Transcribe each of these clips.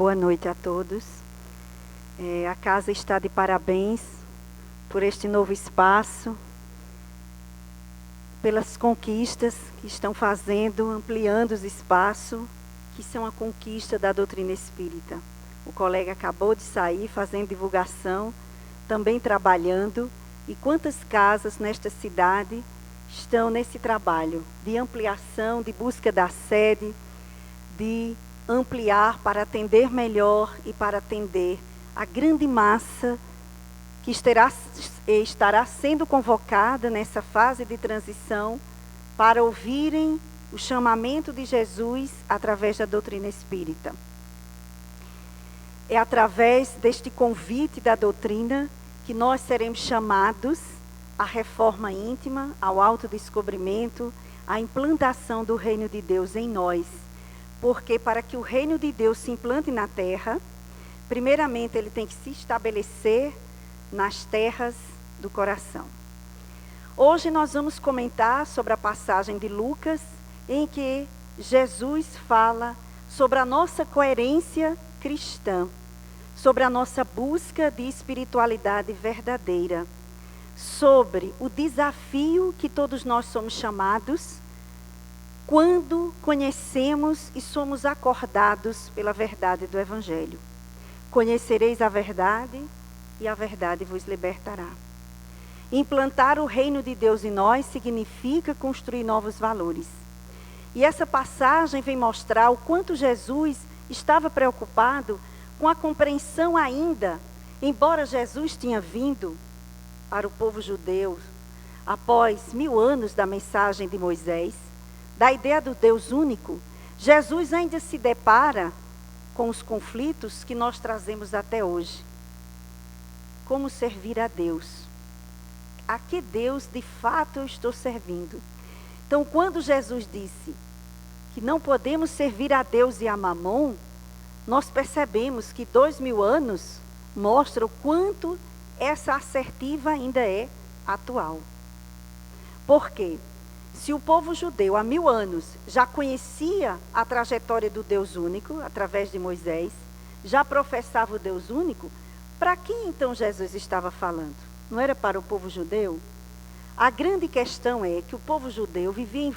Boa noite a todos. A casa está de parabéns por este novo espaço, pelas conquistas que estão fazendo, ampliando os espaços, que são a conquista da doutrina espírita. O colega acabou de sair fazendo divulgação, também trabalhando. E quantas casas nesta cidade estão nesse trabalho de ampliação, de busca da sede, de ampliar para atender melhor e para atender a grande massa que estará sendo convocada nessa fase de transição para ouvirem o chamamento de Jesus através da doutrina espírita. É através deste convite da doutrina que nós seremos chamados à reforma íntima, ao autodescobrimento, à implantação do reino de Deus em nós. Porque para que o reino de Deus se implante na terra, primeiramente ele tem que se estabelecer nas terras do coração. Hoje nós vamos comentar sobre a passagem de Lucas, em que Jesus fala sobre a nossa coerência cristã, sobre a nossa busca de espiritualidade verdadeira, sobre o desafio que todos nós somos chamados quando conhecemos e somos acordados pela verdade do Evangelho. Conhecereis a verdade e a verdade vos libertará. Implantar o reino de Deus em nós significa construir novos valores. E essa passagem vem mostrar o quanto Jesus estava preocupado com a compreensão ainda, embora Jesus tinha vindo para o povo judeu após 1000 anos da mensagem de Moisés, da ideia do Deus único, Jesus ainda se depara com os conflitos que nós trazemos até hoje. Como servir a Deus? A que Deus de fato eu estou servindo? Então, quando Jesus disse que não podemos servir a Deus e a Mamon, nós percebemos que 2000 anos mostram o quanto essa assertiva ainda é atual. Por quê? Se o povo judeu há 1000 anos já conhecia a trajetória do Deus único, através de Moisés, já professava o Deus único, para quem então Jesus estava falando? Não era para o povo judeu? A grande questão é que o povo judeu vivia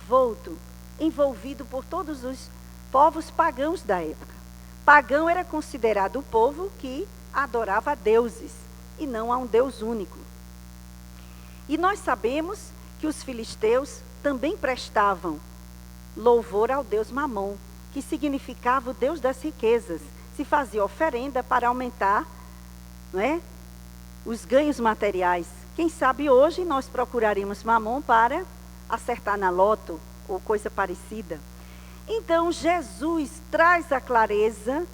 envolvido por todos os povos pagãos da época. Pagão era considerado o povo que adorava deuses e não a um Deus único. E nós sabemos que os filisteus também prestavam louvor ao Deus Mamon, que significava o Deus das riquezas. Se fazia oferenda para aumentar, não é, os ganhos materiais. Quem sabe hoje nós procuraríamos Mamon para acertar na loto ou coisa parecida. Então Jesus traz a clareza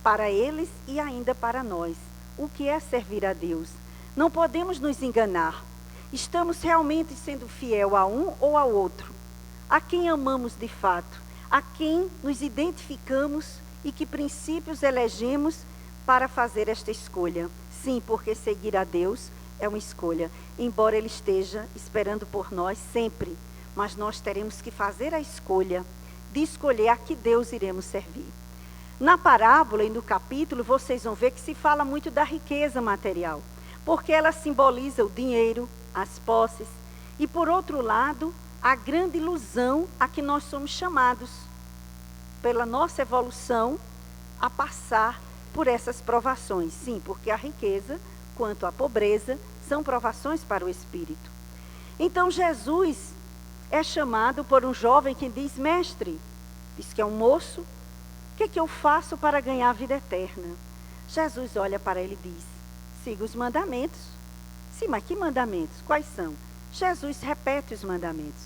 para eles e ainda para nós. O que é servir a Deus? Não podemos nos enganar. Estamos realmente sendo fiel a um ou ao outro? A quem amamos de fato? A quem nos identificamos e que princípios elegemos para fazer esta escolha? Sim, porque seguir a Deus é uma escolha, embora Ele esteja esperando por nós sempre. Mas nós teremos que fazer a escolha de escolher a que Deus iremos servir. Na parábola e no capítulo, vocês vão ver que se fala muito da riqueza material, porque ela simboliza o dinheiro, as posses, e por outro lado, a grande ilusão a que nós somos chamados, pela nossa evolução, a passar por essas provações. Sim, porque a riqueza, quanto a pobreza, são provações para o espírito. Então Jesus é chamado por um jovem que diz: mestre, diz que é um moço, o que eu faço para ganhar a vida eterna? Jesus olha para ele e diz: siga os mandamentos. Sim, mas que mandamentos? Quais são? Jesus repete os mandamentos.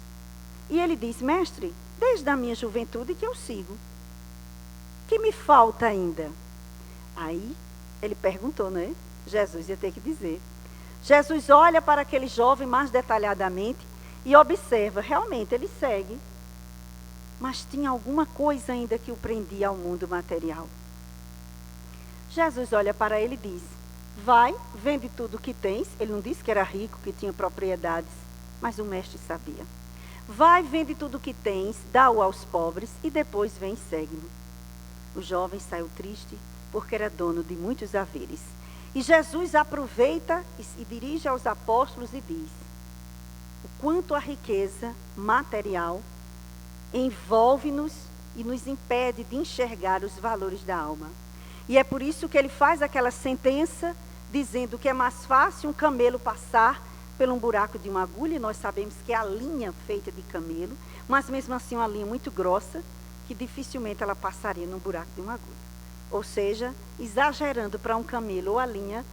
E ele diz: mestre, desde a minha juventude que eu sigo. O que me falta ainda? Aí ele perguntou, não é? Jesus ia ter que dizer. Jesus olha para aquele jovem mais detalhadamente e observa, realmente ele segue. Mas tinha alguma coisa ainda que o prendia ao mundo material. Jesus olha para ele e diz: vai, vende tudo o que tens. Ele não disse que era rico, que tinha propriedades, mas o mestre sabia. Vai, vende tudo o que tens, dá-o aos pobres e depois vem e segue-me. O jovem saiu triste porque era dono de muitos haveres. E Jesus aproveita e dirige aos apóstolos e diz: o quanto a riqueza material envolve-nos e nos impede de enxergar os valores da alma. E é por isso que ele faz aquela sentença dizendo que é mais fácil um camelo passar por um buraco de uma agulha, e nós sabemos que é a linha feita de camelo, mas mesmo assim uma linha muito grossa, que dificilmente ela passaria num buraco de uma agulha. Ou seja, exagerando para um camelo ou a linha,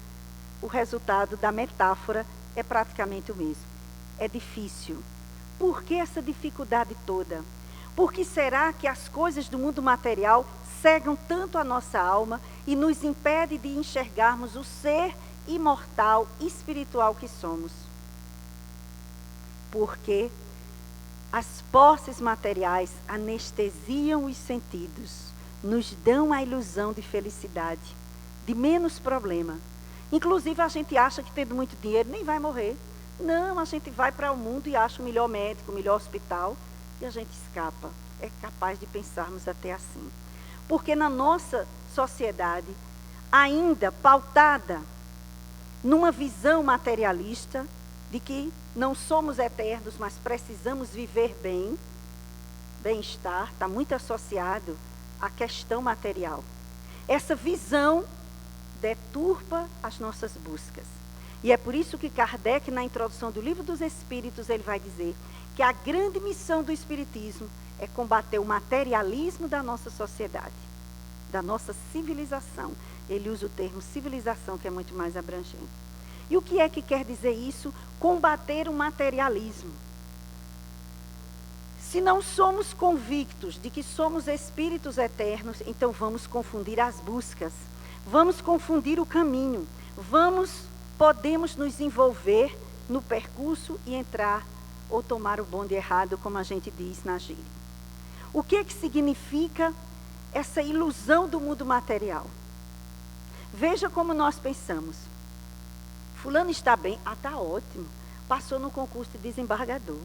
o resultado da metáfora é praticamente o mesmo. É difícil. Por que essa dificuldade toda? Por que será que as coisas do mundo material cegam tanto a nossa alma e nos impedem de enxergarmos o ser imortal, espiritual que somos? Porque as posses materiais anestesiam os sentidos, nos dão a ilusão de felicidade, de menos problema. Inclusive a gente acha que tendo muito dinheiro nem vai morrer. Não, a gente vai para o mundo e acha o melhor médico, o melhor hospital, e a gente escapa. É capaz de pensarmos até assim. Porque na nossa sociedade, ainda pautada numa visão materialista, de que não somos eternos, mas precisamos viver bem, bem-estar, está muito associado à questão material. Essa visão deturpa as nossas buscas. E é por isso que Kardec, na introdução do Livro dos Espíritos, ele vai dizer que a grande missão do Espiritismo é combater o materialismo da nossa sociedade, da nossa civilização. Ele usa o termo civilização, que é muito mais abrangente. E o que é que quer dizer isso? Combater o materialismo. Se não somos convictos de que somos espíritos eternos, então vamos confundir as buscas, vamos confundir o caminho, podemos nos envolver no percurso e entrar ou tomar o bonde errado, como a gente diz na gíria. O que é que significa essa ilusão do mundo material? Veja como nós pensamos. Fulano está bem? Ah, está ótimo. Passou no concurso de desembargador.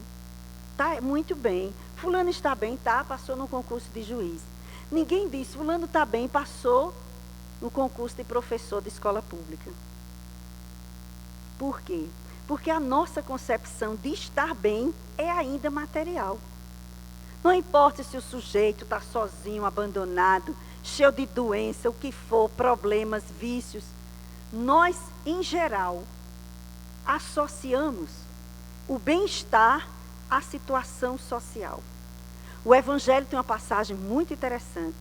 Está muito bem. Fulano está bem? Tá, passou no concurso de juiz. Ninguém diz, fulano está bem, passou no concurso de professor de escola pública. Por quê? Porque a nossa concepção de estar bem é ainda material. Não importa se o sujeito está sozinho, abandonado, cheio de doença, o que for, problemas, vícios. Nós, em geral, associamos o bem-estar à situação social. O Evangelho tem uma passagem muito interessante,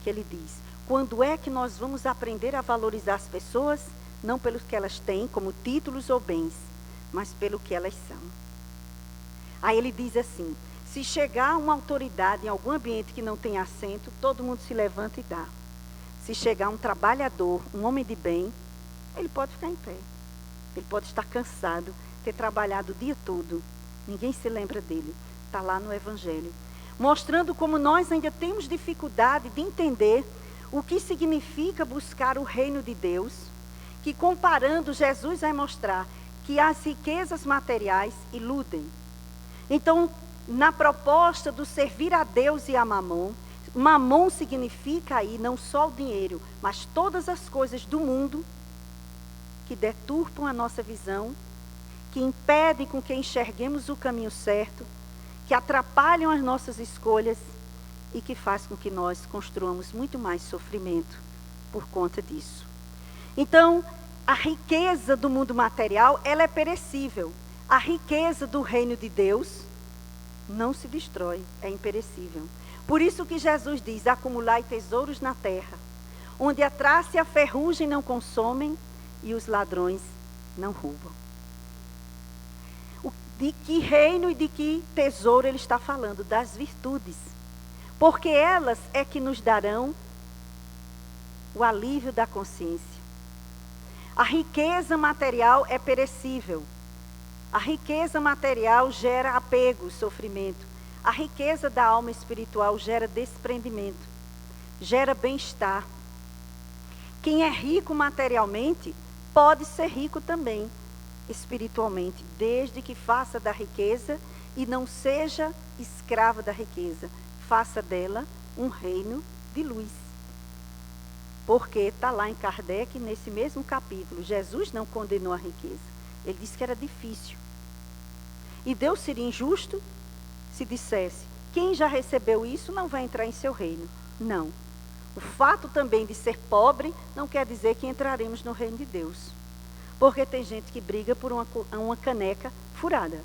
que ele diz: quando é que nós vamos aprender a valorizar as pessoas, não pelo que elas têm, como títulos ou bens, mas pelo que elas são. Aí ele diz assim: se chegar uma autoridade em algum ambiente que não tem assento, todo mundo se levanta e dá. Se chegar um trabalhador, um homem de bem, ele pode ficar em pé. Ele pode estar cansado, ter trabalhado o dia todo. Ninguém se lembra dele. Está lá no Evangelho. Mostrando como nós ainda temos dificuldade de entender o que significa buscar o reino de Deus, que comparando, Jesus vai mostrar que as riquezas materiais iludem. Então, na proposta do servir a Deus e a Mamon, Mamon significa aí não só o dinheiro, mas todas as coisas do mundo que deturpam a nossa visão, que impedem com que enxerguemos o caminho certo, que atrapalham as nossas escolhas e que faz com que nós construamos muito mais sofrimento por conta disso. Então, a riqueza do mundo material, ela é perecível. A riqueza do reino de Deus não se destrói, é imperecível. Por isso que Jesus diz: acumulai tesouros na terra, onde a traça e a ferrugem não consomem e os ladrões não roubam. De que reino e de que tesouro ele está falando? Das virtudes. Porque elas é que nos darão o alívio da consciência. A riqueza material é perecível. A riqueza material gera apego, sofrimento. A riqueza da alma espiritual gera desprendimento, gera bem-estar. Quem é rico materialmente pode ser rico também espiritualmente, desde que faça da riqueza e não seja escravo da riqueza. Faça dela um reino de luz. Porque está lá em Kardec, nesse mesmo capítulo, Jesus não condenou a riqueza. Ele disse que era difícil. E Deus seria injusto se dissesse, quem já recebeu isso não vai entrar em seu reino. Não. O fato também de ser pobre não quer dizer que entraremos no reino de Deus. Porque tem gente que briga por uma caneca furada.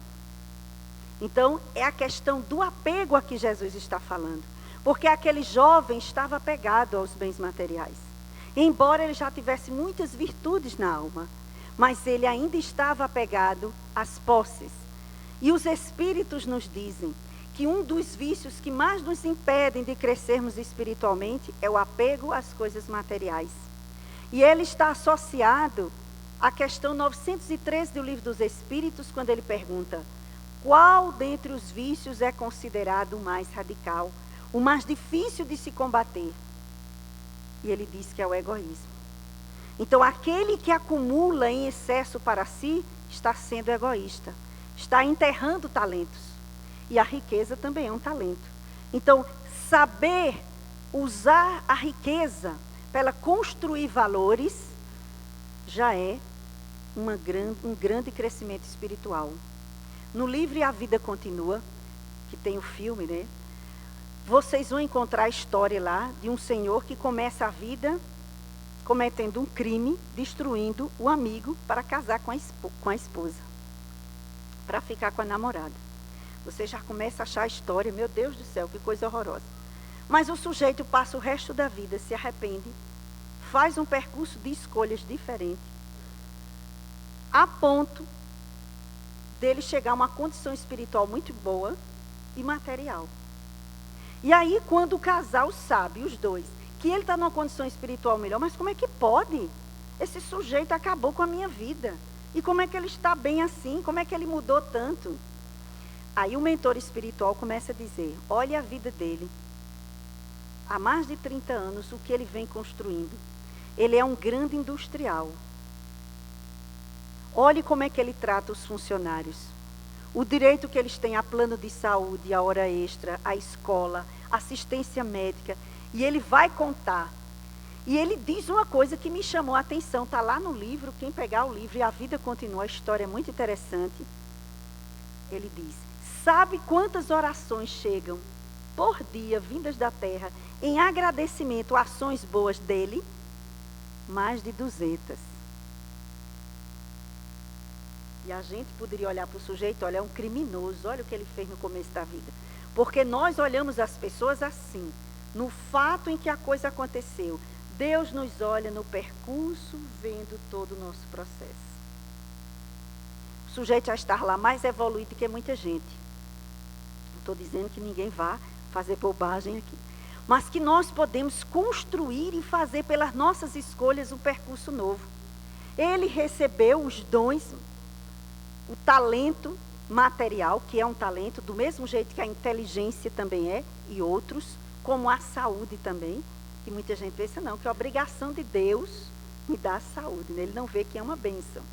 Então, é a questão do apego a que Jesus está falando. Porque aquele jovem estava apegado aos bens materiais. Embora ele já tivesse muitas virtudes na alma, mas ele ainda estava apegado às posses. E os espíritos nos dizem que um dos vícios que mais nos impedem de crescermos espiritualmente é o apego às coisas materiais. E ele está associado à questão 913 do Livro dos Espíritos, quando ele pergunta: qual dentre os vícios é considerado o mais radical, o mais difícil de se combater? E ele diz que é o egoísmo. Então, aquele que acumula em excesso para si, está sendo egoísta, está enterrando talentos. E a riqueza também é um talento. Então, saber usar a riqueza para construir valores, já é um grande crescimento espiritual. No livro A Vida Continua, que tem o filme, né? Vocês vão encontrar a história lá de um senhor que começa a vida cometendo um crime, destruindo o amigo para casar com a esposa, para ficar com a namorada. Você já começa a achar a história, meu Deus do céu, que coisa horrorosa. Mas o sujeito passa o resto da vida, se arrepende, faz um percurso de escolhas diferentes, a ponto dele chegar a uma condição espiritual muito boa e material. E aí, quando o casal sabe, os dois, que ele está numa condição espiritual melhor, mas como é que pode? Esse sujeito acabou com a minha vida. E como é que ele está bem assim? Como é que ele mudou tanto? Aí o mentor espiritual começa a dizer, olha a vida dele. Há mais de 30 anos, o que ele vem construindo. Ele é um grande industrial. Olhe como é que ele trata os funcionários. O direito que eles têm a plano de saúde, a hora extra, a escola, assistência médica. E ele vai contar. E ele diz uma coisa que me chamou a atenção. Está lá no livro, quem pegar o livro, e A Vida Continua, a história é muito interessante. Ele diz, sabe quantas orações chegam por dia, vindas da terra, em agradecimento a ações boas dele? Mais de 200. E a gente poderia olhar para o sujeito, olha, é um criminoso, olha o que ele fez no começo da vida. Porque nós olhamos as pessoas assim, no fato em que a coisa aconteceu. Deus nos olha no percurso, vendo todo o nosso processo. O sujeito já está lá mais evoluído que muita gente. Não estou dizendo que ninguém vá fazer bobagem aqui. Mas que nós podemos construir e fazer pelas nossas escolhas um percurso novo. Ele recebeu os dons, o talento material, que é um talento, do mesmo jeito que a inteligência também é, e outros, como a saúde também, que muita gente pensa, não, que a obrigação de Deus me dá a saúde, né? Ele não vê que é uma bênção.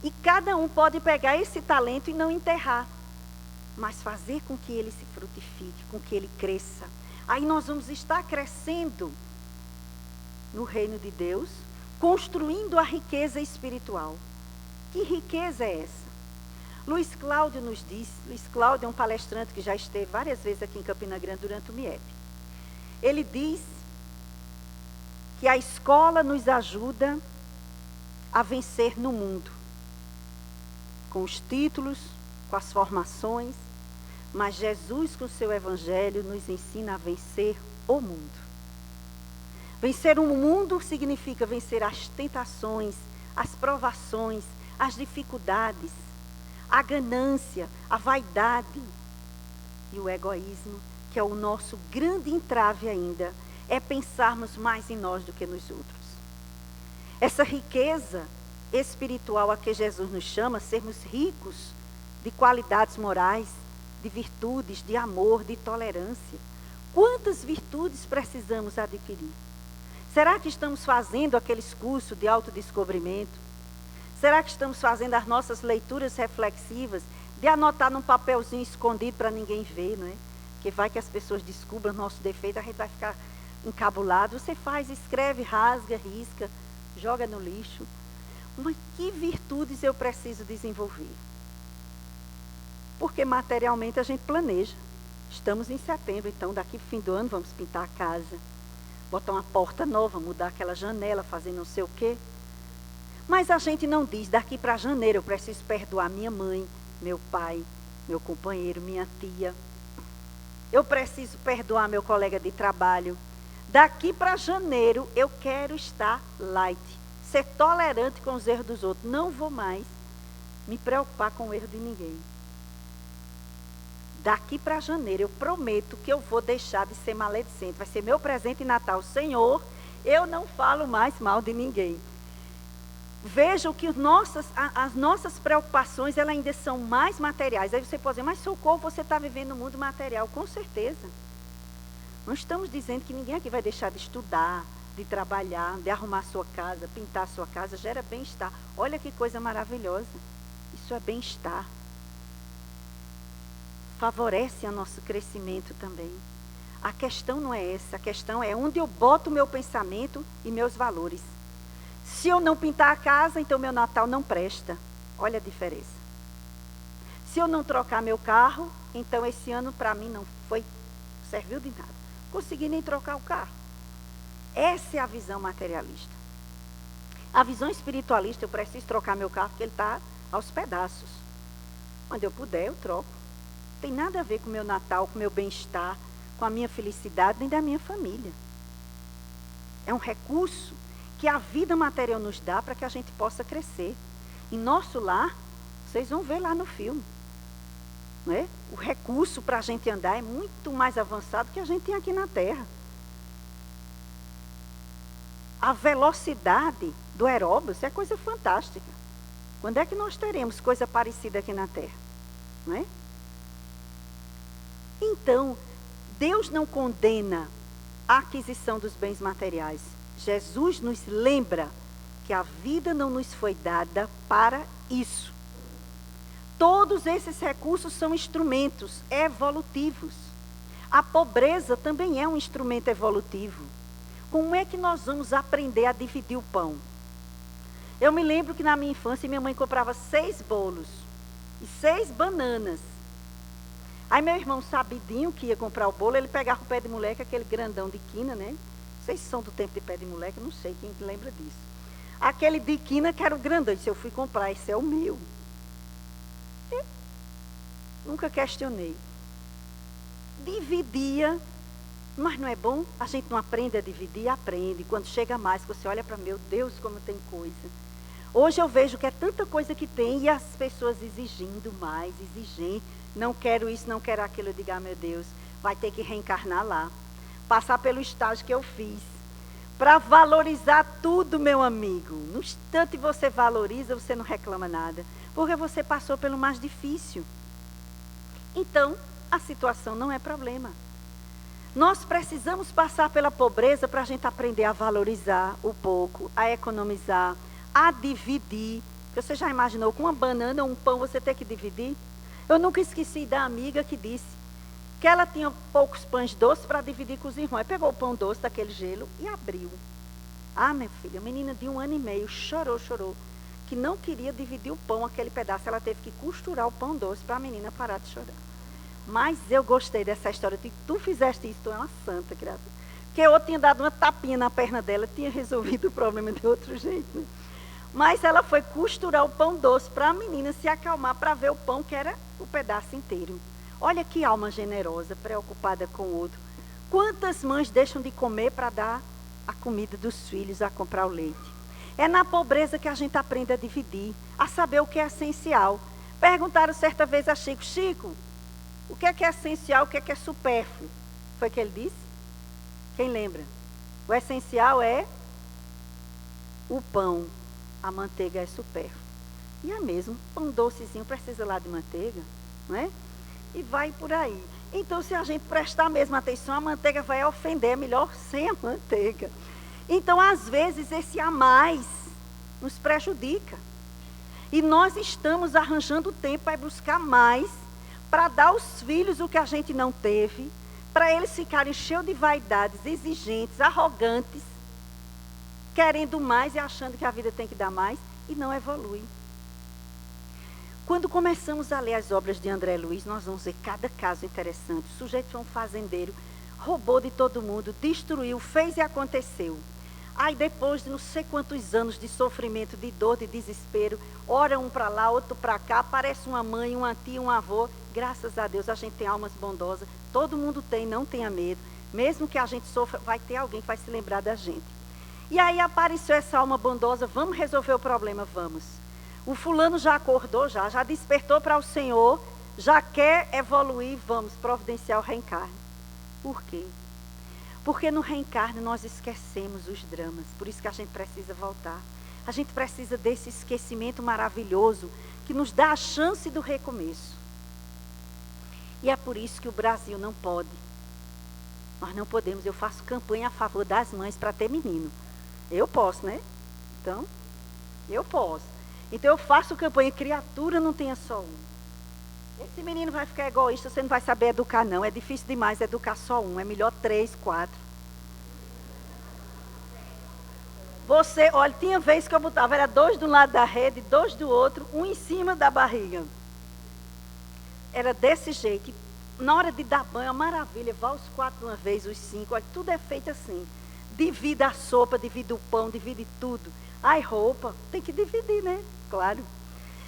E cada um pode pegar esse talento e não enterrar, mas fazer com que ele se frutifique, com que ele cresça. Aí nós vamos estar crescendo no reino de Deus, construindo a riqueza espiritual. Que riqueza é essa? Luiz Cláudio nos diz, Luiz Cláudio é um palestrante que já esteve várias vezes aqui em Campina Grande durante o MIEP. Ele diz que a escola nos ajuda a vencer no mundo, com os títulos, com as formações, mas Jesus, com o seu evangelho, nos ensina a vencer o mundo. Vencer o mundo significa vencer as tentações, as provações, as dificuldades, a ganância, a vaidade e o egoísmo, que é o nosso grande entrave ainda, é pensarmos mais em nós do que nos outros. Essa riqueza espiritual a que Jesus nos chama, sermos ricos de qualidades morais, de virtudes, de amor, de tolerância. Quantas virtudes precisamos adquirir? Será que estamos fazendo aqueles cursos de autodescobrimento? Será que estamos fazendo as nossas leituras reflexivas, de anotar num papelzinho escondido para ninguém ver, não é? Que vai que as pessoas descubram nosso defeito, a gente vai ficar encabulado, você faz, escreve, rasga, risca, joga no lixo. Mas que virtudes eu preciso desenvolver? Porque materialmente a gente planeja. Estamos em setembro, então daqui para o fim do ano vamos pintar a casa, botar uma porta nova, mudar aquela janela, fazer não sei o quê. Mas a gente não diz, daqui para janeiro eu preciso perdoar minha mãe, meu pai, meu companheiro, minha tia. Eu preciso perdoar meu colega de trabalho. Daqui para janeiro eu quero estar light, ser tolerante com os erros dos outros. Não vou mais me preocupar com o erro de ninguém. Daqui para janeiro eu prometo que eu vou deixar de ser maledicente. Vai ser meu presente de Natal. Senhor, eu não falo mais mal de ninguém. Vejam que as nossas preocupações elas ainda são mais materiais. Aí você pode dizer, mas Socorro, você está vivendo no mundo material. Com certeza. Não estamos dizendo que ninguém aqui vai deixar de estudar, de trabalhar, de arrumar a sua casa, pintar a sua casa. Gera bem-estar. Olha que coisa maravilhosa. Isso é bem-estar. Favorece o nosso crescimento também. A questão não é essa. A questão é onde eu boto o meu pensamento e meus valores. Se eu não pintar a casa, então meu Natal não presta. Olha a diferença. Se eu não trocar meu carro, então esse ano para mim não serviu de nada. Consegui nem trocar o carro. Essa é a visão materialista. A visão espiritualista, eu preciso trocar meu carro porque ele está aos pedaços. Quando eu puder, eu troco. Não tem nada a ver com o meu Natal, com o meu bem-estar, com a minha felicidade, nem da minha família. É um recurso que a vida material nos dá para que a gente possa crescer. Em nosso lar, vocês vão ver lá no filme. Não é? O recurso para a gente andar é muito mais avançado que a gente tem aqui na Terra. A velocidade do aeróbus é coisa fantástica. Quando é que nós teremos coisa parecida aqui na Terra? Não é? Então, Deus não condena a aquisição dos bens materiais. Jesus nos lembra que a vida não nos foi dada para isso. Todos esses recursos são instrumentos evolutivos. A pobreza também é um instrumento evolutivo. Como é que nós vamos aprender a dividir o pão? Eu me lembro que na minha infância minha mãe comprava 6 bolos e 6 bananas. Aí meu irmão sabidinho que ia comprar o bolo, ele pegava o pé de moleque, aquele grandão de quina, né? Vocês são do tempo de pé de moleque, não sei quem lembra disso. Aquele de quina que era o grandão, disse, eu fui comprar, esse é o meu. E nunca questionei. Dividia, mas não é bom? A gente não aprende a dividir? Aprende. Quando chega mais, você olha para, meu Deus, como tem coisa. Hoje eu vejo que é tanta coisa que tem e as pessoas exigindo mais, exigente. Não quero isso, não quero aquilo. Eu digo, meu Deus, vai ter que reencarnar lá. Passar pelo estágio que eu fiz. Para valorizar tudo, meu amigo. No instante você valoriza, você não reclama nada. Porque você passou pelo mais difícil. Então, a situação não é problema. Nós precisamos passar pela pobreza para a gente aprender a valorizar o pouco, a economizar, a dividir. Você já imaginou com uma banana ou um pão você ter que dividir? Eu nunca esqueci da amiga que disse que ela tinha poucos pães doces para dividir com os irmãos. Aí pegou o pão doce daquele gelo e abriu. Ah, minha filha, a menina de 1 ano e meio chorou, que não queria dividir o pão, aquele pedaço. Ela teve que costurar o pão doce para a menina parar de chorar. Mas eu gostei dessa história. Tu fizeste isso, tu é uma santa, criatura. Porque eu tinha dado uma tapinha na perna dela, tinha resolvido o problema de outro jeito, né? Mas ela foi costurar o pão doce para a menina se acalmar, para ver o pão que era o pedaço inteiro. Olha que alma generosa, preocupada com o outro. Quantas mães deixam de comer para dar a comida dos filhos, a comprar o leite? É na pobreza que a gente aprende a dividir, a saber o que é essencial. Perguntaram certa vez a Chico, Chico, o que é essencial, o que é supérfluo? Foi o que ele disse? Quem lembra? O essencial é o pão. A manteiga é supérflua. E é mesmo, pão docezinho precisa lá de manteiga, não é? E vai por aí. Então, se a gente prestar a mesma atenção, a manteiga vai ofender, é melhor sem a manteiga. Então, às vezes, esse a mais nos prejudica. E nós estamos arranjando tempo para buscar mais, para dar aos filhos o que a gente não teve, para eles ficarem cheios de vaidades, exigentes, arrogantes, querendo mais e achando que a vida tem que dar mais, e não evolui. Quando começamos a ler as obras de André Luiz, nós vamos ver cada caso interessante. O sujeito foi um fazendeiro, roubou de todo mundo, destruiu, fez e aconteceu. Aí depois de não sei quantos anos de sofrimento, de dor, de desespero, ora um para lá, outro para cá, aparece uma mãe, uma tia, um avô. Graças a Deus a gente tem almas bondosas, todo mundo tem, não tenha medo. Mesmo que a gente sofra, vai ter alguém que vai se lembrar da gente. E aí apareceu essa alma bondosa, vamos resolver o problema, vamos. O fulano já acordou, já despertou para o Senhor, já quer evoluir, vamos providenciar o reencarne. Por quê? Porque no reencarne nós esquecemos os dramas, por isso que a gente precisa voltar. A gente precisa desse esquecimento maravilhoso que nos dá a chance do recomeço. E é por isso que o Brasil não pode. Nós não podemos, eu faço campanha a favor das mães para ter menino. Eu posso, né? Então, eu posso. Então eu faço campanha, criatura não tenha só um. Esse menino vai ficar egoísta, você não vai saber educar não. É difícil demais educar só um, é melhor 3, 4. Você, olha, tinha vez que eu botava, era 2 de um lado da rede, 2 do outro, um em cima da barriga. Era desse jeito. Na hora de dar banho, uma maravilha, vá os 4 de uma vez, os 5, olha, tudo é feito assim. Divide a sopa, divide o pão, divide tudo. Ai, roupa, tem que dividir, né? Claro.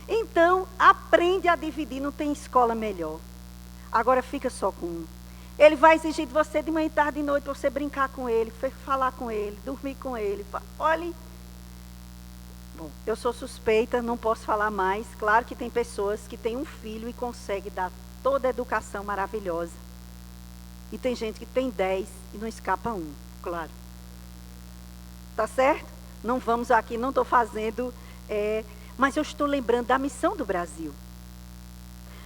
Então, aprende a dividir, não tem escola melhor. Agora fica só com um. Ele vai exigir de você de manhã, tarde e noite, para você brincar com ele, falar com ele, dormir com ele. Olhe, bom, eu sou suspeita, não posso falar mais. Claro que tem pessoas que têm um filho e conseguem dar toda a educação maravilhosa. E tem gente que tem 10 e não escapa um, claro. Tá certo? Não vamos aqui, não estou fazendo... mas eu estou lembrando da missão do Brasil.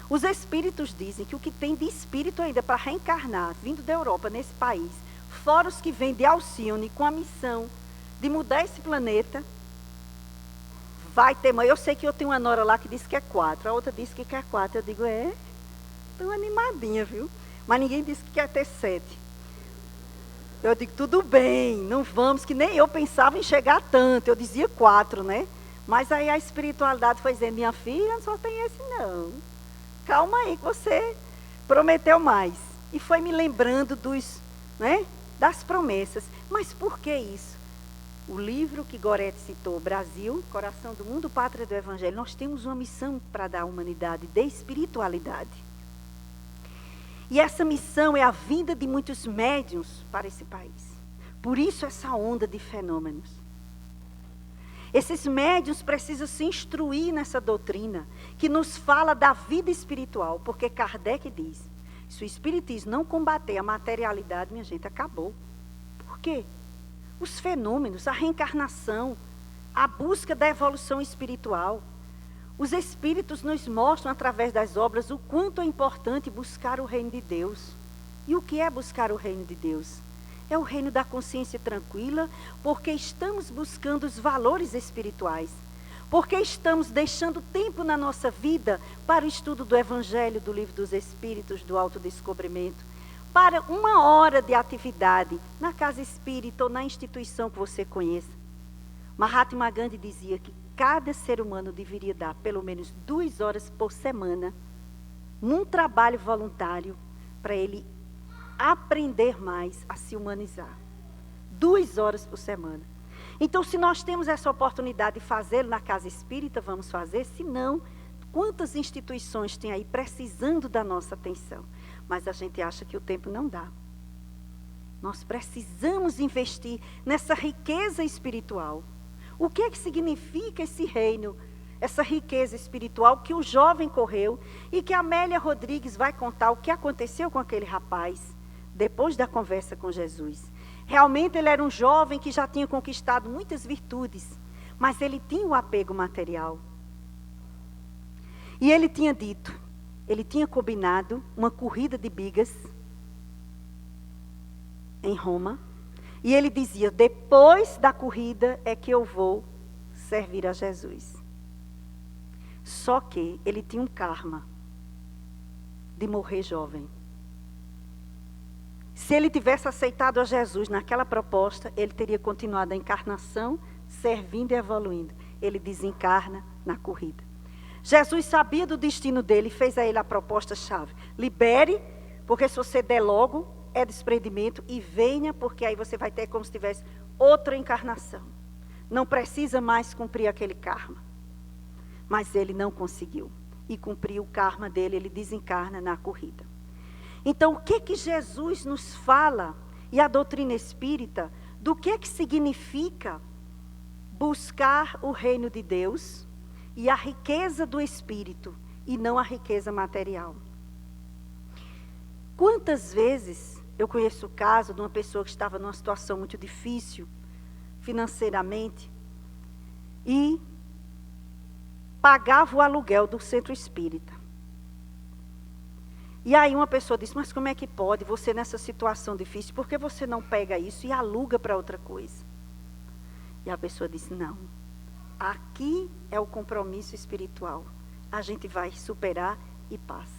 Os espíritos dizem que o que tem de espírito ainda para reencarnar, vindo da Europa, nesse país, fora os que vêm de Alcione, com a missão de mudar esse planeta, vai ter mãe. Eu sei que eu tenho uma nora lá que disse que é 4, a outra disse que quer 4. Eu digo, estou animadinha, viu? Mas ninguém disse que quer ter 7. Eu digo, tudo bem, não vamos, que nem eu pensava em chegar tanto. Eu dizia 4, né? Mas aí a espiritualidade foi dizendo, minha filha, só tem esse não. Calma aí, que você prometeu mais. E foi me lembrando das promessas. Mas por que isso? O livro que Gorete citou, Brasil, Coração do Mundo, Pátria do Evangelho, nós temos uma missão para dar à humanidade de espiritualidade. E essa missão é a vinda de muitos médiuns para esse país. Por isso essa onda de fenômenos. Esses médiuns precisam se instruir nessa doutrina que nos fala da vida espiritual, porque Kardec diz, se o espiritismo não combater a materialidade, minha gente, acabou. Por quê? Os fenômenos, a reencarnação, a busca da evolução espiritual. Os espíritos nos mostram através das obras o quanto é importante buscar o reino de Deus. E o que é buscar o reino de Deus? É o reino da consciência tranquila, porque estamos buscando os valores espirituais. Porque estamos deixando tempo na nossa vida para o estudo do Evangelho, do Livro dos Espíritos, do autodescobrimento. Para 1 hora de atividade na casa espírita ou na instituição que você conheça. Mahatma Gandhi dizia que cada ser humano deveria dar pelo menos 2 horas por semana num trabalho voluntário para ele aprender mais a se humanizar. 2 horas por semana. Então, se nós temos essa oportunidade de fazê-lo na casa espírita, vamos fazer. Se não, quantas instituições tem aí precisando da nossa atenção? Mas a gente acha que o tempo não dá. Nós precisamos investir nessa riqueza espiritual. O que é que significa esse reino, essa riqueza espiritual que o jovem correu e que a Amélia Rodrigues vai contar o que aconteceu com aquele rapaz depois da conversa com Jesus. Realmente ele era um jovem que já tinha conquistado muitas virtudes, mas ele tinha o apego material. E ele tinha dito, ele tinha combinado uma corrida de bigas em Roma. E ele dizia, depois da corrida é que eu vou servir a Jesus. Só que ele tinha um karma de morrer jovem. se ele tivesse aceitado a Jesus naquela proposta, ele teria continuado a encarnação, servindo e evoluindo. Ele desencarna na corrida. Jesus sabia do destino dele e fez a ele a proposta-chave. Libere, porque se você der logo, é desprendimento, e venha, porque aí você vai ter como se tivesse outra encarnação. Não precisa mais cumprir aquele karma. Mas ele não conseguiu. E cumpriu o karma dele, ele desencarna na corrida. Então, o que Jesus nos fala, e a doutrina espírita, do que significa buscar o reino de Deus e a riqueza do espírito, e não a riqueza material. Quantas vezes eu conheço o caso de uma pessoa que estava numa situação muito difícil, financeiramente, e pagava o aluguel do centro espírita. E aí uma pessoa disse, mas como é que pode você nessa situação difícil, por que você não pega isso e aluga para outra coisa? E a pessoa disse, não, aqui é o compromisso espiritual, a gente vai superar e passa.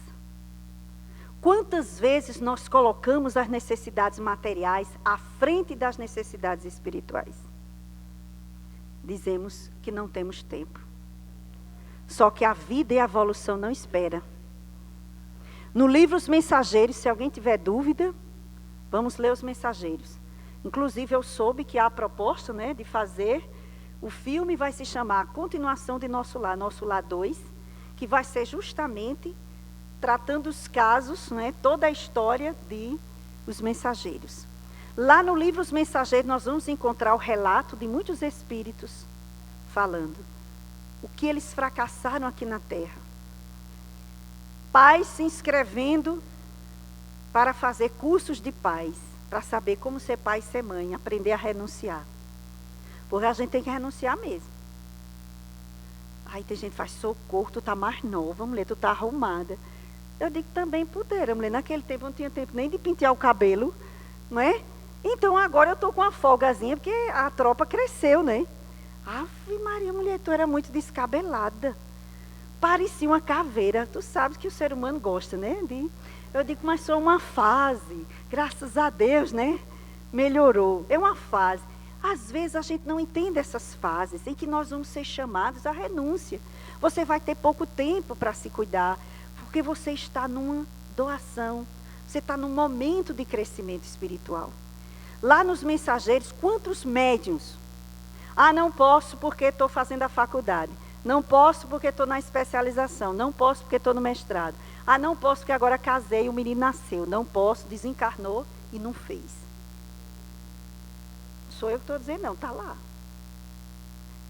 Quantas vezes nós colocamos as necessidades materiais à frente das necessidades espirituais? Dizemos que não temos tempo. Só que a vida e a evolução não esperam. No livro Os Mensageiros, se alguém tiver dúvida, vamos ler Os Mensageiros. Inclusive eu soube que há a proposta, né, de fazer, o filme vai se chamar Continuação de Nosso Lar 2, que vai ser justamente tratando os casos, né, toda a história de Os Mensageiros. Lá no livro Os Mensageiros nós vamos encontrar o relato de muitos espíritos falando o que eles fracassaram aqui na Terra. Pais se inscrevendo para fazer cursos de pais, para saber como ser pai e ser mãe, aprender a renunciar. Porque a gente tem que renunciar mesmo. Aí tem gente que faz, socorro, tu tá mais nova, mulher, tu tá arrumada. Eu digo, também puderam, mulher, naquele tempo não tinha tempo nem de pentear o cabelo, não é? Então agora eu tô com uma folgazinha, porque a tropa cresceu, né? Ave Maria, mulher, tu era muito descabelada. Parecia uma caveira. Tu sabes que o ser humano gosta, né? Eu digo, mas só uma fase. Graças a Deus, né? Melhorou. É uma fase. Às vezes a gente não entende essas fases em que nós vamos ser chamados à renúncia. Você vai ter pouco tempo para se cuidar, porque você está numa doação. Você está num momento de crescimento espiritual. Lá nos Mensageiros, quantos médiuns? Ah, não posso porque estou fazendo a faculdade. Não posso porque estou na especialização. Não posso porque estou no mestrado. Ah, não posso porque agora casei e o menino nasceu. Não posso, desencarnou e não fez. Sou eu que estou dizendo, não, está lá.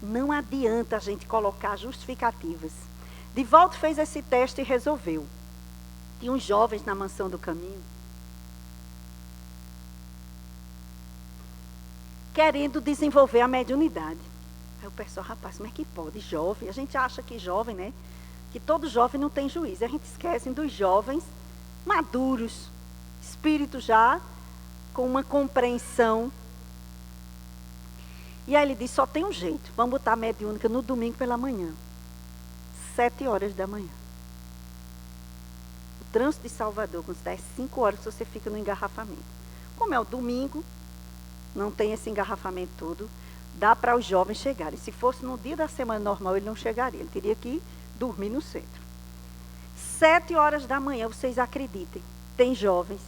Não adianta a gente colocar justificativas. Divaldo fez esse teste e resolveu. Tinha uns jovens na Mansão do Caminho, querendo desenvolver a mediunidade. Aí o pessoal, rapaz, como é que pode? Jovem, a gente acha que jovem, né? Que todo jovem não tem juízo. A gente esquece dos jovens maduros, espíritos já com uma compreensão. E aí ele disse, só tem um jeito, vamos botar a mediúnica no domingo pela manhã, 7 horas da manhã. O trânsito de Salvador, quando dá 5 horas, você fica no engarrafamento. Como é o domingo, não tem esse engarrafamento todo, dá para os jovens chegarem. Se fosse no dia da semana normal, ele não chegaria, ele teria que dormir no centro. 7 horas da manhã, vocês acreditem, tem jovens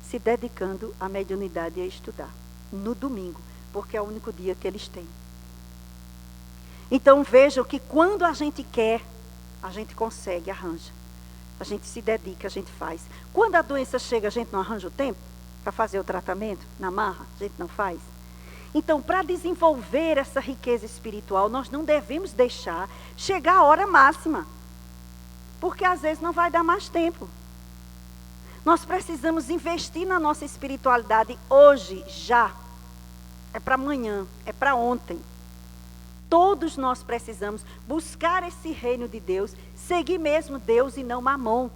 se dedicando à mediunidade e a estudar, no domingo, porque é o único dia que eles têm. Então vejam que quando a gente quer, a gente consegue, arranja. A gente se dedica, a gente faz. Quando a doença chega, a gente não arranja o tempo para fazer o tratamento, na marra, a gente não faz. Então, para desenvolver essa riqueza espiritual, nós não devemos deixar chegar a hora máxima. Porque às vezes não vai dar mais tempo. Nós precisamos investir na nossa espiritualidade hoje, já. É para amanhã, é para ontem. Todos nós precisamos buscar esse reino de Deus, seguir mesmo Deus e não mamon.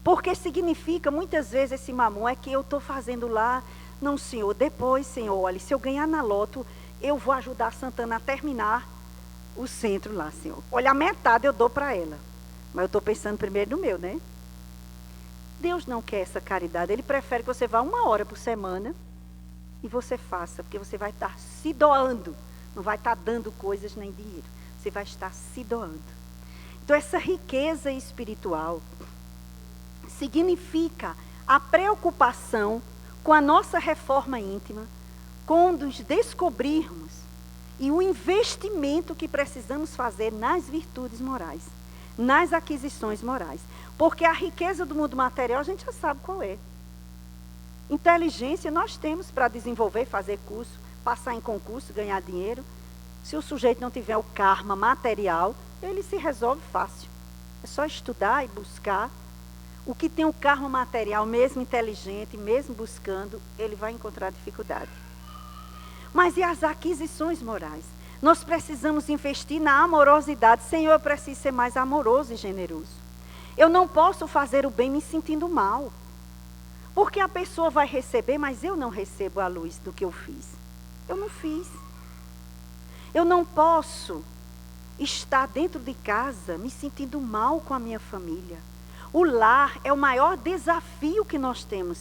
Porque significa, muitas vezes, esse mamon é que eu estou fazendo lá, não, senhor, depois, senhor, olha, se eu ganhar na loto, eu vou ajudar a Santana a terminar o centro lá, senhor. Olha, a metade eu dou para ela. Mas eu estou pensando primeiro no meu, né? Deus não quer essa caridade. Ele prefere que você vá 1 hora por semana e você faça, porque você vai estar se doando. Não vai estar dando coisas nem dinheiro. Você vai estar se doando. Então, essa riqueza espiritual significa a preocupação com a nossa reforma íntima, com nos descobrirmos e o investimento que precisamos fazer nas virtudes morais, nas aquisições morais. Porque a riqueza do mundo material a gente já sabe qual é. Inteligência nós temos para desenvolver, fazer curso, passar em concurso, ganhar dinheiro. Se o sujeito não tiver o karma material, ele se resolve fácil. É só estudar e buscar. O que tem o karma material, mesmo inteligente, mesmo buscando, ele vai encontrar dificuldade. Mas e as aquisições morais? Nós precisamos investir na amorosidade. Senhor, eu preciso ser mais amoroso e generoso. Eu não posso fazer o bem me sentindo mal. Porque a pessoa vai receber, mas eu não recebo a luz do que eu fiz. Eu não fiz. Eu não posso estar dentro de casa me sentindo mal com a minha família. O lar é o maior desafio que nós temos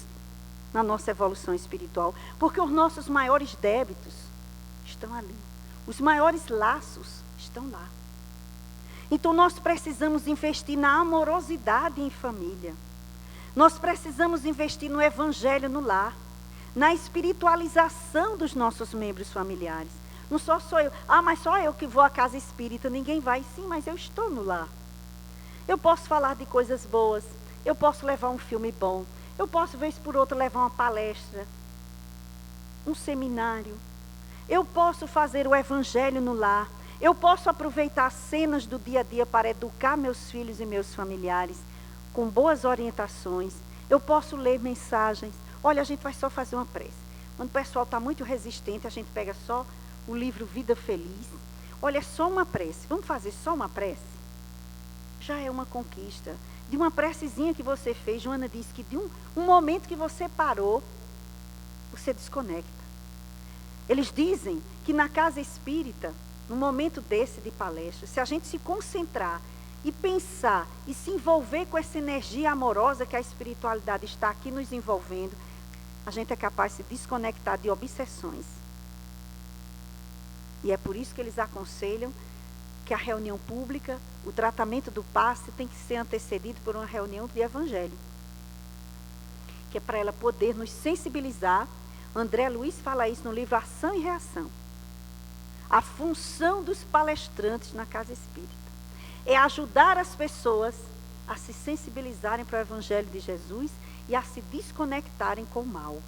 na nossa evolução espiritual. Porque os nossos maiores débitos estão ali. Os maiores laços estão lá. Então nós precisamos investir na amorosidade em família. Nós precisamos investir no evangelho no lar. Na espiritualização dos nossos membros familiares. Não só sou eu. Mas só eu que vou à casa espírita. Ninguém vai. Sim, mas eu estou no lar. Eu posso falar de coisas boas. Eu posso levar um filme bom. Eu posso, vez por outra, levar uma palestra. Um seminário. Eu posso fazer o evangelho no lar. Eu posso aproveitar cenas do dia a dia para educar meus filhos e meus familiares com boas orientações. Eu posso ler mensagens. Olha, a gente vai só fazer uma prece. Quando o pessoal está muito resistente, a gente pega só o livro Vida Feliz. Olha, é só uma prece. Vamos fazer só uma prece? Já é uma conquista. De uma precezinha que você fez, Joana disse que de um momento que você parou, você desconecta. Eles dizem que na casa espírita, no momento desse de palestra, se a gente se concentrar e pensar e se envolver com essa energia amorosa que a espiritualidade está aqui nos envolvendo, a gente é capaz de se desconectar de obsessões. E é por isso que eles aconselham que a reunião pública, o tratamento do passe tem que ser antecedido por uma reunião de evangelho. Que é para ela poder nos sensibilizar. André Luiz fala isso no livro Ação e Reação. A função dos palestrantes na casa espírita é ajudar as pessoas a se sensibilizarem para o evangelho de Jesus e a se desconectarem com o mal.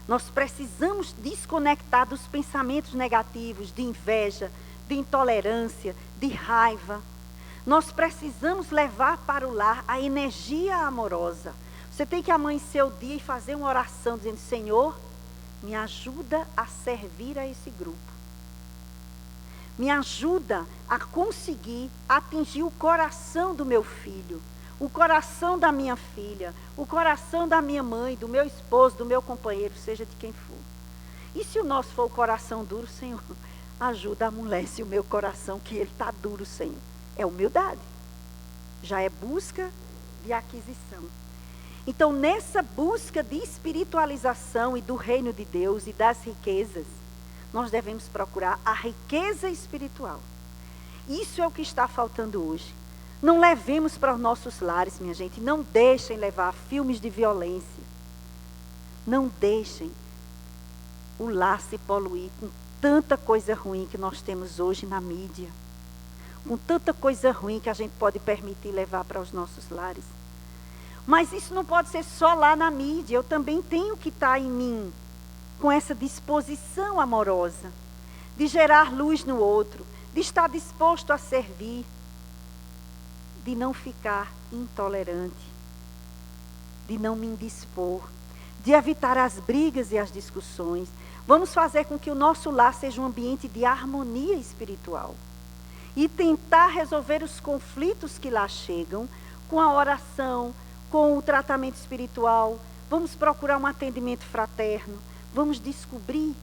Nós precisamos desconectar dos pensamentos negativos, de inveja, de intolerância, de raiva. Nós precisamos levar para o lar a energia amorosa. Você tem que amanhecer o dia e fazer uma oração dizendo: Senhor, me ajuda a servir a esse grupo. Me ajuda a conseguir atingir o coração do meu filho, o coração da minha filha, o coração da minha mãe, do meu esposo, do meu companheiro, seja de quem for. E se o nosso for o coração duro, Senhor, ajuda a amolece o meu coração, que ele está duro, Senhor. É humildade. Já é busca de aquisição. Então, nessa busca de espiritualização e do reino de Deus e das riquezas, nós devemos procurar a riqueza espiritual. Isso é o que está faltando hoje. Não levemos para os nossos lares, minha gente. Não deixem levar filmes de violência. Não deixem o lar se poluir com tanta coisa ruim que nós temos hoje na mídia. Com tanta coisa ruim que a gente pode permitir levar para os nossos lares. Mas isso não pode ser só lá na mídia. Eu também tenho que estar em mim com essa disposição amorosa, de gerar luz no outro, de estar disposto a servir, de não ficar intolerante, de não me indispor, de evitar as brigas e as discussões. Vamos fazer com que o nosso lar seja um ambiente de harmonia espiritual e tentar resolver os conflitos que lá chegam com a oração, com o tratamento espiritual. Vamos procurar um atendimento fraterno. Vamos descobrir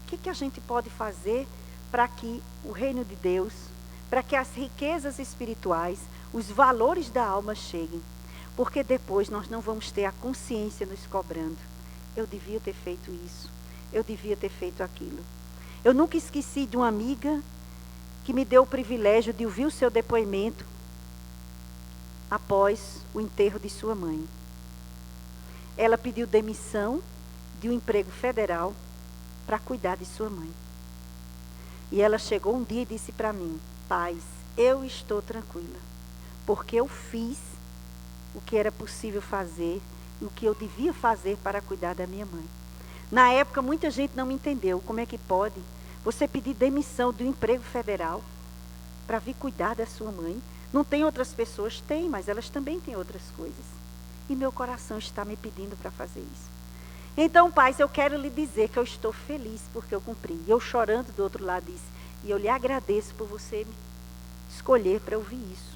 o que a gente pode fazer para que o reino de Deus, para que as riquezas espirituais, os valores da alma cheguem. Porque depois nós não vamos ter a consciência nos cobrando. Eu devia ter feito isso, eu devia ter feito aquilo. Eu nunca esqueci de uma amiga que me deu o privilégio de ouvir o seu depoimento após o enterro de sua mãe. Ela pediu demissão de um emprego federal para cuidar de sua mãe. E ela chegou um dia e disse para mim: Paz, eu estou tranquila, porque eu fiz o que era possível fazer e o que eu devia fazer para cuidar da minha mãe. Na época, muita gente não me entendeu. Como é que pode você pedir demissão de um emprego federal para vir cuidar da sua mãe? Não tem outras pessoas? Tem, mas elas também têm outras coisas. E meu coração está me pedindo para fazer isso. Então, pais, eu quero lhe dizer que eu estou feliz porque eu cumpri. E eu chorando do outro lado disse: e eu lhe agradeço por você me escolher para ouvir isso.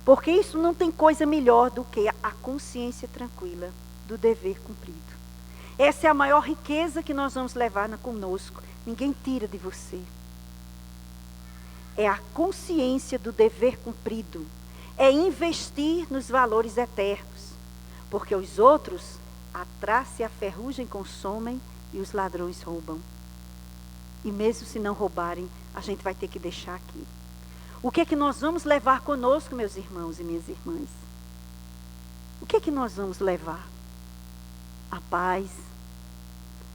Porque isso não tem coisa melhor do que a consciência tranquila do dever cumprido. Essa é a maior riqueza que nós vamos levar conosco. Ninguém tira de você. É a consciência do dever cumprido. É investir nos valores eternos. Porque os outros, a traça e a ferrugem consomem e os ladrões roubam. E mesmo se não roubarem, a gente vai ter que deixar aqui. O que é que nós vamos levar conosco, meus irmãos e minhas irmãs? O que é que nós vamos levar? A paz,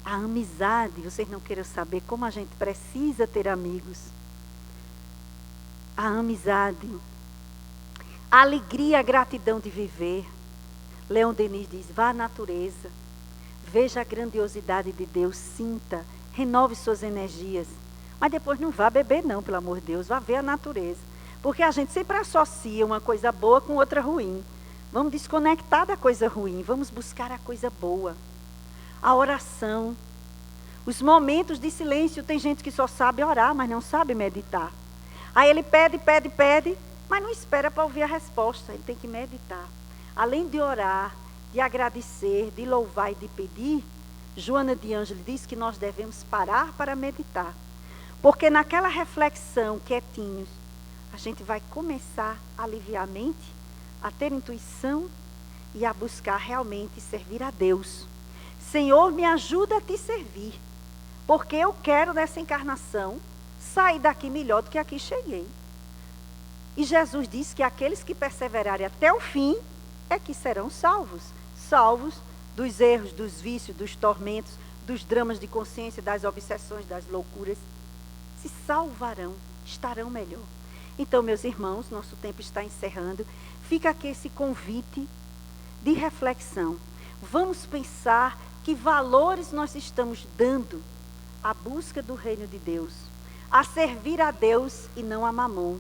a amizade. Vocês não queiram saber como a gente precisa ter amigos. A amizade, a alegria, a gratidão de viver. Leon Denis diz: vá à natureza, veja a grandiosidade de Deus, sinta, renove suas energias. Mas depois não vá beber não, pelo amor de Deus, vá ver a natureza. Porque a gente sempre associa uma coisa boa com outra ruim. Vamos desconectar da coisa ruim, vamos buscar a coisa boa. A oração, os momentos de silêncio. Tem gente que só sabe orar, mas não sabe meditar. Aí ele pede, mas não espera para ouvir a resposta, ele tem que meditar. Além de orar, de agradecer, de louvar e de pedir, Joana de Ângeles diz que nós devemos parar para meditar. Porque naquela reflexão, quietinhos, a gente vai começar a aliviar a mente, a ter intuição e a buscar realmente servir a Deus. Senhor, me ajuda a te servir, porque eu quero nessa encarnação sair daqui melhor do que aqui cheguei. E Jesus disse que aqueles que perseverarem até o fim é que serão salvos. Salvos dos erros, dos vícios, dos tormentos, dos dramas de consciência, das obsessões, das loucuras. Se salvarão, estarão melhor. Então, meus irmãos, nosso tempo está encerrando. Fica aqui esse convite de reflexão. Vamos pensar que valores nós estamos dando à busca do reino de Deus, a servir a Deus e não a mamon.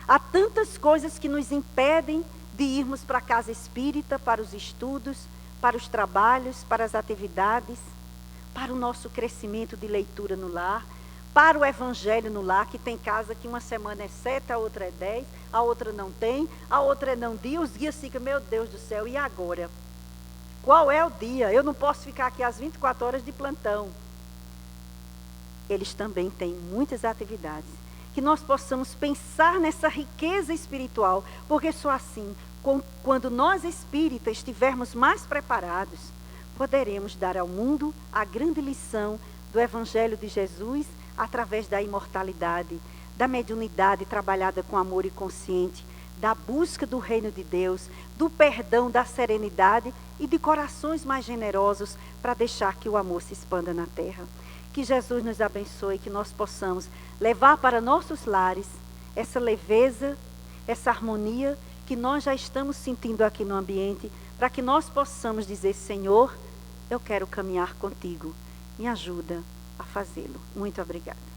Há tantas coisas que nos impedem de irmos para a casa espírita, para os estudos, para os trabalhos, para as atividades, para o nosso crescimento de leitura no lar, para o evangelho no lar, que tem casa que uma semana é 7, a outra é 10, a outra não tem, a outra é não dia, os guias ficam: meu Deus do céu, e agora? Qual é o dia? Eu não posso ficar aqui às 24 horas de plantão. Eles também têm muitas atividades. Que nós possamos pensar nessa riqueza espiritual, porque só assim, quando nós espíritas estivermos mais preparados, poderemos dar ao mundo a grande lição do Evangelho de Jesus através da imortalidade, da mediunidade trabalhada com amor e consciente, da busca do reino de Deus, do perdão, da serenidade e de corações mais generosos para deixar que o amor se expanda na terra. Que Jesus nos abençoe, que nós possamos levar para nossos lares essa leveza, essa harmonia que nós já estamos sentindo aqui no ambiente, para que nós possamos dizer: Senhor, eu quero caminhar contigo, me ajuda a fazê-lo. Muito obrigada.